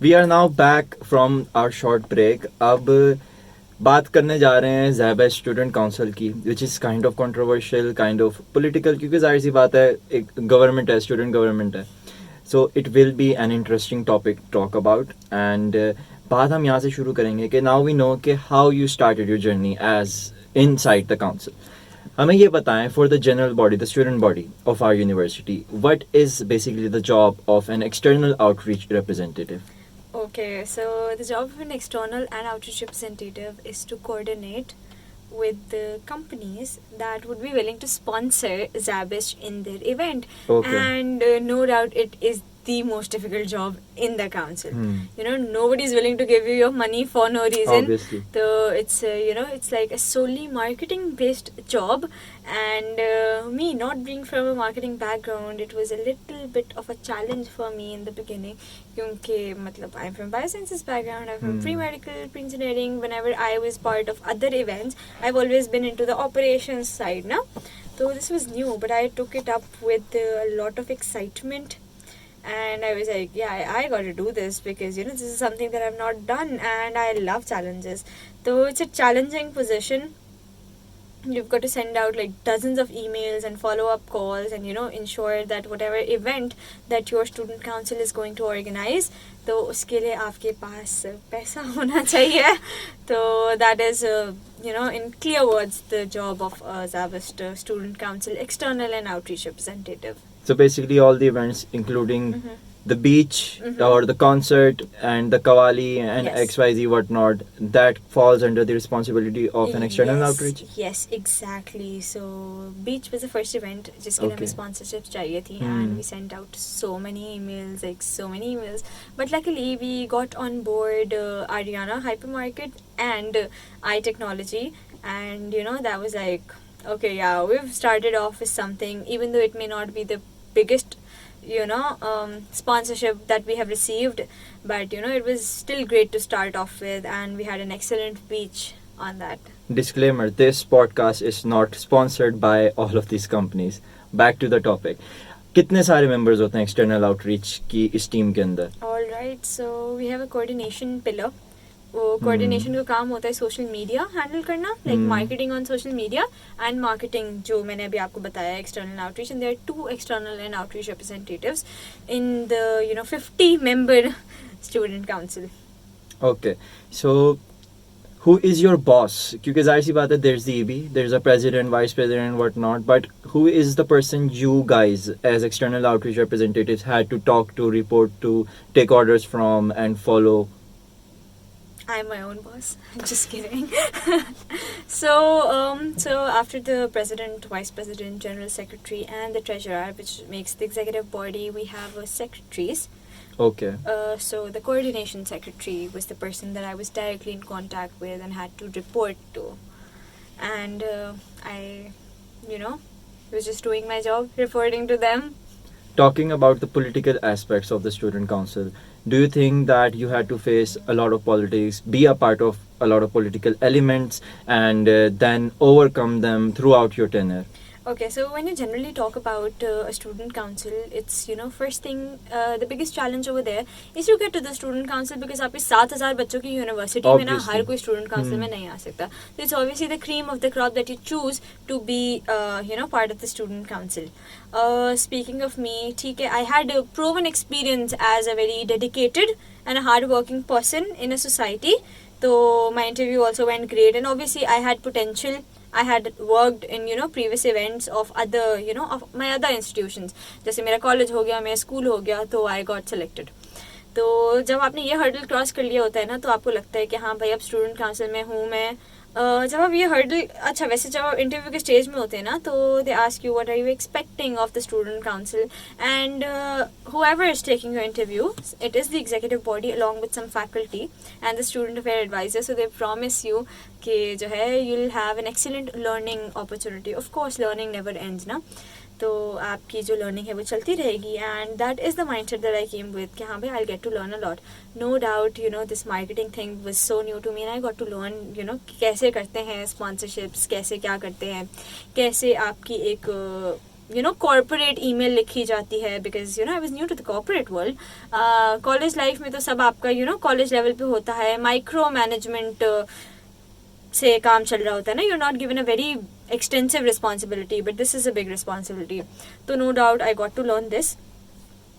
We are now back from our short break. अब बात करने जा रहे हैं ज़ैब स्टूडेंट काउंसिल की, which is kind of controversial, kind of political, क्योंकि जाहिर सी बात है एक गवर्नमेंट है, स्टूडेंट गवर्नमेंट है. So it will be an interesting topic talk about. And बात हम यहाँ से शुरू करेंगे कि नाउ वी नो कि how you started your journey as inside the council. हमें ये बताएं, for the general body, the student body of our university, what is basically the job of an external outreach representative? Okay, so the job of an external and outreach representative is to coordinate with the companies that would be willing to sponsor Zabish in their event. Okay. And no doubt it is the most difficult job in the council. You know, nobody's willing to give you your money for no reason. Obviously. So it's it's like a solely marketing based job, and me not being from a marketing background, it was a little bit of a challenge for me in the beginning. Because I'm from biosciences background, I'm from pre-medical, pre-engineering. Whenever I was part of other events, I've always been into the operations side now. So this was new, but I took it up with a lot of excitement. And I was like, yeah, I got to do this because, this is something that I've not done, and I love challenges. So it's a challenging position. You've got to send out like dozens of emails and follow-up calls and, ensure that whatever event that your student council is going to organize, तो उसके लिए आपके पास पैसा होना चाहिए. So that is, in clear words, the job of Zavist Student Council, External and Outreach Representative. So basically all the events, including the beach or the concert and the Qawwali and Yes. XYZ whatnot, that falls under the responsibility of an external Yes, outreach? Yes, exactly. So beach was the first event जिसके लिए Okay. हमें sponsorships चाहिए थी, and we sent out so many emails. But luckily we got on board Ariana Hypermarket and iTechnology, and that was like, okay, yeah, we've started off with something, even though it may not be the biggest sponsorship that we have received, but it was still great to start off with, and we had an excellent beach on that. Disclaimer, this podcast is not sponsored by all of these companies. Back to the topic. कितने सारे members होते हैं external outreach की इस team के अंदर? Alright, so we have a coordination pillar. वो coordination का काम होता है सोशल मीडिया हैंडल करना, like marketing on social media and marketing, जो मैंने अभी आपको बताया, external outreach. And there are 2 external and outreach representatives in the 50 member student council. Okay, so who is your boss? क्योंकि जाहिर सी बात है, there's the EB, there's a president, vice president, whatnot, but who is the person you guys as external outreach representatives had to talk to, report to, take orders from and follow? I'm my own boss. Just kidding. So after the president, vice president, general secretary, and the treasurer, which makes the executive body, we have secretaries. Okay. So the coordination secretary was the person that I was directly in contact with and had to report to. And I, was just doing my job, reporting to them. Talking about the political aspects of the student council, do you think that you had to face a lot of politics, be a part of a lot of political elements, and then overcome them throughout your tenure? Okay, so when you generally talk about a student council, it's, first thing, the biggest challenge over there is you get to the student council, because आपके 7,000 बच्चों की university में ना हर कोई student council में नहीं आ सकता. So it's obviously the cream of the crop that you choose to be, part of the student council. Speaking of me, ठीक है, I had a proven experience as a very dedicated and a hard-working person in a society. So my interview also went great, and obviously I had potential. I had worked in previous events of other of my other institutions. जैसे मेरा college हो गया, मेरा school हो गया, तो I got selected. तो जब आपने ये हर्डल क्रॉस कर लिया होता है ना, तो आपको लगता है कि हाँ भाई, अब स्टूडेंट काउंसिल में हूँ मैं. जब आप ये हर्डल, अच्छा वैसे जब आप इंटरव्यू के स्टेज में होते हैं ना, तो they ask you what are you expecting of the student council, and whoever is taking your interview, it is the executive body along with some faculty and the student affair advisor. So they promise you कि जो है you'll have an excellent learning opportunity. Of course learning never ends ना, तो आपकी जो learning है वो चलती रहेगी. And that is the mindset that I came with कि हाँ भाई, I get to learn a lot. No doubt this marketing thing was so new to me, and I got to learn कैसे करते हैं स्पॉन्सरशिप्स, कैसे क्या करते हैं, कैसे आपकी एक कॉर्पोरेट ईमेल लिखी जाती है, because I was new to the corporate world. College life में तो सब आपका कॉलेज लेवल पे होता है, माइक्रो मैनेजमेंट से काम चल रहा होता है ना. You are not given a very extensive responsibility, but this is a big responsibility. So no doubt I got to learn this.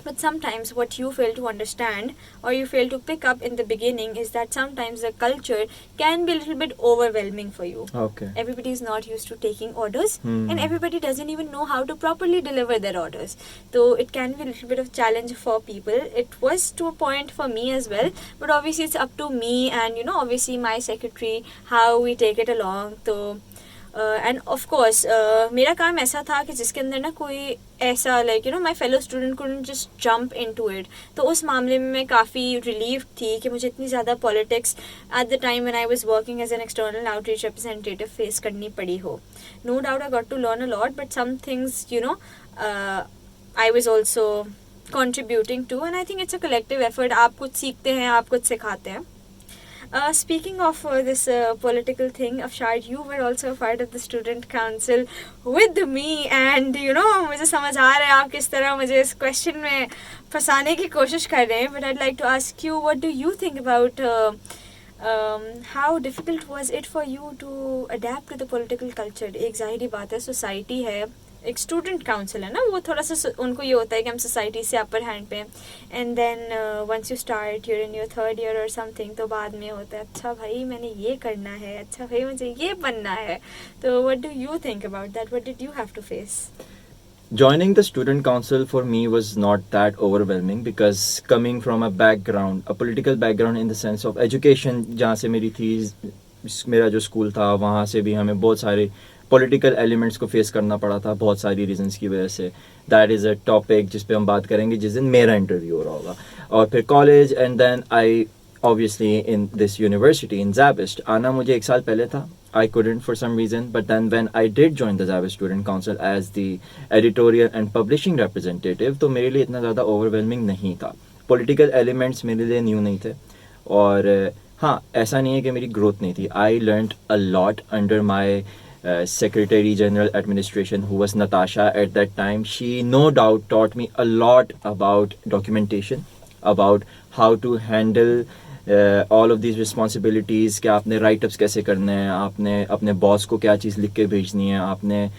But sometimes what you fail to understand or you fail to pick up in the beginning is that sometimes the culture can be a little bit overwhelming for you. Okay. Everybody is not used to taking orders, and everybody doesn't even know how to properly deliver their orders. So it can be a little bit of challenge for people. It was to a point for me as well, but obviously it's up to me and obviously my secretary how we take it along. So end of course मेरा काम ऐसा था कि जिसके अंदर ना कोई ऐसा like my fellow student couldn't just jump into it. तो उस मामले में मैं काफ़ी रिलीव थी कि मुझे इतनी ज़्यादा politics at the time when I was working as an external outreach representative face करनी पड़ी हो. No doubt I got to learn a lot, but some things I was also contributing to, and I think it's a collective effort. आप कुछ सीखते हैं, आप कुछ सिखाते हैं. Speaking of this political thing, Afshar, you were also a part of the student council with me, and मुझे समझ आ रहा है आप किस तरह मुझे इस क्वेश्चन में फंसाने की कोशिश कर रहे हैं. But I'd like to ask you, what do you think about how difficult was it for you to adapt to the political culture? एक ज़ाहिरी बात है, सोसाइटी है, एक स्टूडेंट काउंसिल है ना, वो थोड़ा सा उनको ये होता है कि हम सोसाइटी से अपर हैंड पे, and then once you start your in your third year और समथिंग, तो बाद में होता है अच्छा भाई मैंने ये करना है, अच्छा भाई मुझे ये बनना है. तो what do you think about that? What did you have to face? Joining the student council for me was not that overwhelming because coming from a background, a political background in the sense of education, जहाँ से मेरी थी, मेरा जो school था वहाँ से भी हमें बहुत सारे पॉलिटिकल एलिमेंट्स को फेस करना पड़ा था बहुत सारी रीजंस की वजह से. दैट इज़ अ टॉपिक जिस पे हम बात करेंगे जिस दिन मेरा इंटरव्यू हो रहा होगा. और फिर college and then I obviously in this university in ZABIST आना मुझे 1 साल पहले था. I couldn't for some reason, but then when I did join the Zyber Student Council as the editorial and publishing representative, तो मेरे लिए इतना ज़्यादा overwhelming नहीं था. Political elements मेरे लिए new नहीं थे. और हाँ, ऐसा नहीं है कि मेरी growth नहीं थी. I learned a lot under my Secretary General Administration, who was Natasha at that time. She no doubt taught me a lot about documentation, about how to handle all of these responsibilities, कि आपने write-ups कैसे करने हैं, आपने अपने boss को क्या चीज़ लिख के भेजनी है, आपने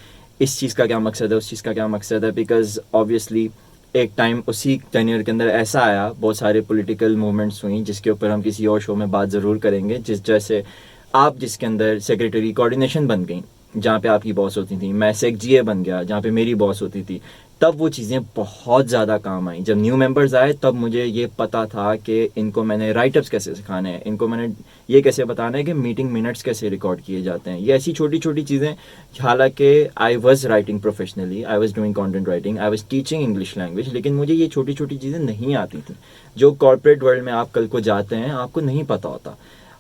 इस चीज़ का क्या मकसद है, उस चीज़ का क्या मकसद है. बिकॉज ऑब्वियसली एक टाइम उसी टेन्योर के अंदर ऐसा आया, बहुत सारे पॉलिटिकल मूवमेंट्स हुई जिसके ऊपर हम किसी और शो में बात ज़रूर करेंगे, जैसे आप जिसके अंदर सेक्रेटरी कोऑर्डिनेशन बन गई जहाँ पे आपकी बॉस होती थी, मैं सेक जीए बन गया जहाँ पे मेरी बॉस होती थी. तब वो चीज़ें बहुत ज़्यादा काम आई. जब न्यू मेंबर्स आए तब मुझे ये पता था कि इनको मैंने राइटअप्स कैसे सिखाने हैं, इनको मैंने ये कैसे बताना है कि मीटिंग मिनट्स कैसे रिकॉर्ड किए जाते हैं. ये ऐसी छोटी छोटी चीज़ें, हालांकि I was writing professionally, I was doing content writing, I was teaching English language, लेकिन मुझे ये छोटी छोटी चीज़ें नहीं आती थी जो कॉर्पोरेट वर्ल्ड में आप कल को जाते हैं आपको नहीं पता होता.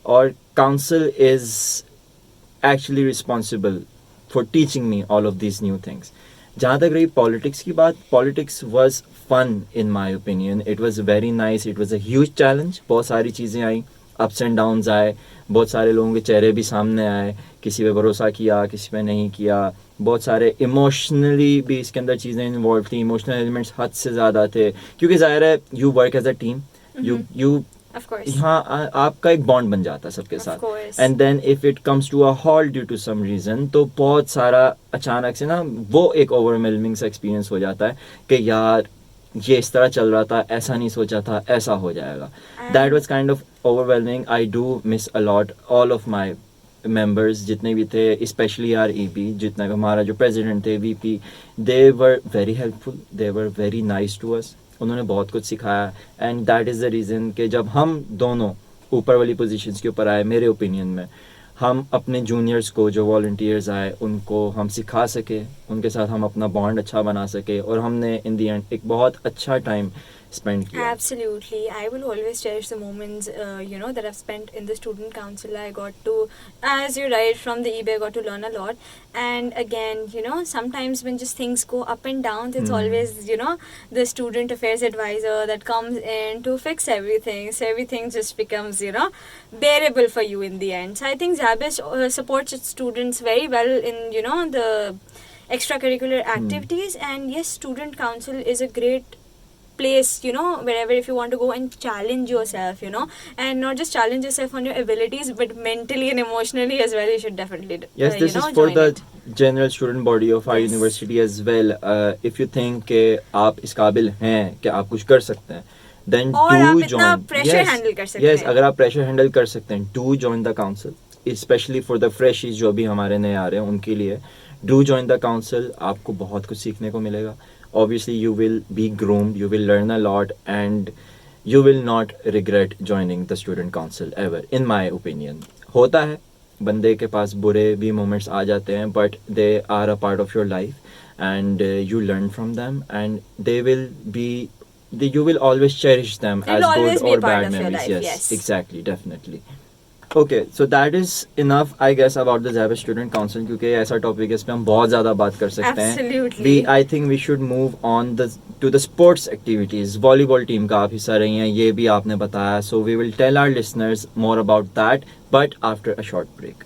और council is actually responsible for teaching me all of these new things. जहाँ तक रही पॉलिटिक्स की बात, politics was fun in my opinion. It was very nice. It was a huge challenge. बहुत सारी चीज़ें आई, ups and downs आए, बहुत सारे लोगों के चेहरे भी सामने आए, किसी पे भरोसा किया, किसी पे नहीं किया. बहुत सारे इमोशनली भी इसके अंदर चीज़ें इन्वॉल्व थी, इमोशनल एलिमेंट्स हद से ज़्यादा थे, क्योंकि ज़ाहिर है you work as a team, you हाँ आपका एक बॉन्ड बन जाता है सबके साथ. And then if it comes to a halt due to some reason, तो बहुत सारा अचानक से ना वो एक ओवरवेलमिंग सा एक्सपीरियंस हो जाता है कि यार ये इस तरह चल रहा था, ऐसा नहीं सोचा था, ऐसा हो जाएगा. That was kind of overwhelming. I do miss a lot all of my members जितने भी थे, स्पेशली आर ईपी, जितना भी हमारा जो प्रेसिडेंट थे, VP, they were very helpful, they were very nice to us. उन्होंने बहुत कुछ सिखाया. And that is the reason कि जब हम दोनों ऊपर वाली पोजीशंस के ऊपर आए, मेरे ओपिनियन में हम अपने जूनियर्स को जो वॉलंटियर्स आए उनको हम सिखा सके, उनके साथ हम अपना बॉन्ड अच्छा बना सके, और हमने इन दी एंड एक बहुत अच्छा time spend kiya. Absolutely. I will always cherish the moments that I've spent in the student council. I got to, as you're right, from the eBay I got to learn a lot. And again, sometimes when just things go up and down, it's always the student affairs advisor that comes in to fix everything, so everything just becomes bearable for you in the end. So I think Zabis supports its students very well in the extracurricular activities. And yes, student council is a great place, you know, wherever if you want to go and challenge yourself, you know, and not just challenge yourself on your abilities but mentally and emotionally as well, you should definitely Yes, you this know, is for join the it. general student body of our Yes. university as well. If you think कि आप इस काबिल हैं कि आप कुछ कर सकते हैं, then और आप do इतना join. pressure Yes, handle कर सकते yes, हैं. अगर आप pressure handle कर सकते हैं, do join the council, especially for the freshies जो भी हमारे नए आ रहे हैं उनके लिए. Do join the council, आपको बहुत कुछ सीखने को मिलेगा. Obviously, you will be groomed, you will learn a lot, and you will not regret joining the student council ever, in my opinion. होता है, बंदे के पास बुरे भी moments आ जाते हैं, but they are a part of your life, and you learn from them, and they will be, you will always cherish them It will as always good be a or part bad of your memories. life, yes. Exactly, definitely. Okay, so that is enough, I guess, about the Zabe Student Council, क्योंकि ऐसा topic है इस पे हम बहुत ज़्यादा बात कर सकते हैं. Absolutely. I think we should move on to the sports activities. Volleyball team का आप हिस्सा रही हैं, ये भी आपने बताया. So we will tell our listeners more about that, but after a short break.